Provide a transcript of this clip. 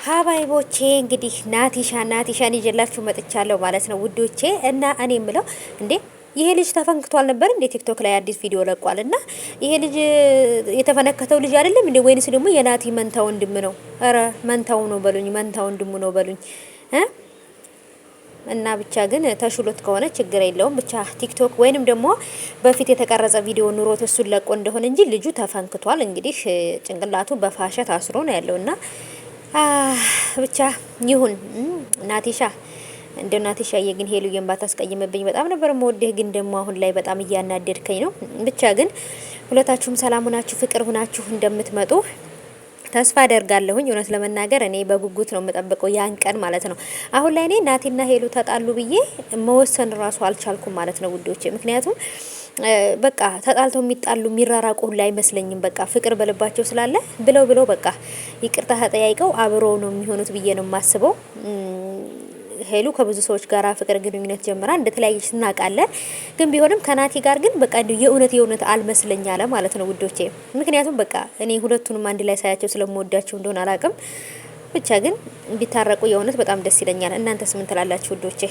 ሀባይቦቼ እንግዲህ ናቲሻን ይዤላችሁ መጥቻለሁ ማለት ነው ውዶቼ። እና እኔ የምለው እንዴ ይሄ ልጅ ተፈንክቷል ነበር እንዴ? ቲክቶክ ላይ አዲስ ቪዲዮ ለቋል። እና ይሄ ልጅ የተፈነከተው ልጅ አይደለም እንዴ? ወይንስ ደግሞ የናቲ መንታ ወንድም ነው? አረ መንታው ነው በሉኝ፣ መንታ ወንድሙ ነው በሉኝ እ እና ብቻ ግን ተሽሎት ከሆነ ችግር የለውም። ብቻ ቲክቶክ ወይንም ደግሞ በፊት የተቀረጸ ቪዲዮ ኑሮት እሱን ለቆ እንደሆነ እንጂ ልጁ ተፈንክቷል። እንግዲህ ጭንቅላቱ በፋሸት አስሮ ነው ያለውና ብቻ ይሁን ናቲሻ እንደ ናቲሻዬ ግን ሄሉዬን ባታስቀይምብኝ በጣም ነበር የምወድህ። ግን ደግሞ አሁን ላይ በጣም እያናደድከኝ ነው። ብቻ ግን ሁለታችሁም ሰላም ሆናችሁ ፍቅር ሆናችሁ እንደምትመጡ ተስፋ አደርጋለሁኝ። እውነት ለመናገር እኔ በጉጉት ነው የምጠብቀው ያን ቀን ማለት ነው። አሁን ላይ እኔ ናቲና ሄሉ ተጣሉ ብዬ መወሰን ራሱ አልቻልኩም ማለት ነው ውዶቼ። ምክንያቱም በቃ ተጣልተው የሚጣሉ የሚራራቁ ሁሉ አይመስለኝም። በቃ ፍቅር በልባቸው ስላለ ብለው በቃ ይቅርታ ተጠያይቀው አብረው ነው የሚሆኑት ብዬ ነው የማስበው። ሄሉ ከብዙ ሰዎች ጋር ፍቅር ግንኙነት ጀምራ እንደተለያየች እናውቃለን። ግን ቢሆንም ከናቲ ጋር ግን በቃ የእውነት አልመስለኝ አለ ማለት ነው ውዶቼ። ምክንያቱም በቃ እኔ ሁለቱንም አንድ ላይ ሳያቸው ስለምወዳቸው እንደሆነ አላውቅም። ብቻ ግን ቢታረቁ የእውነት በጣም ደስ ይለኛል። እናንተስ ምን ትላላችሁ ውዶቼ?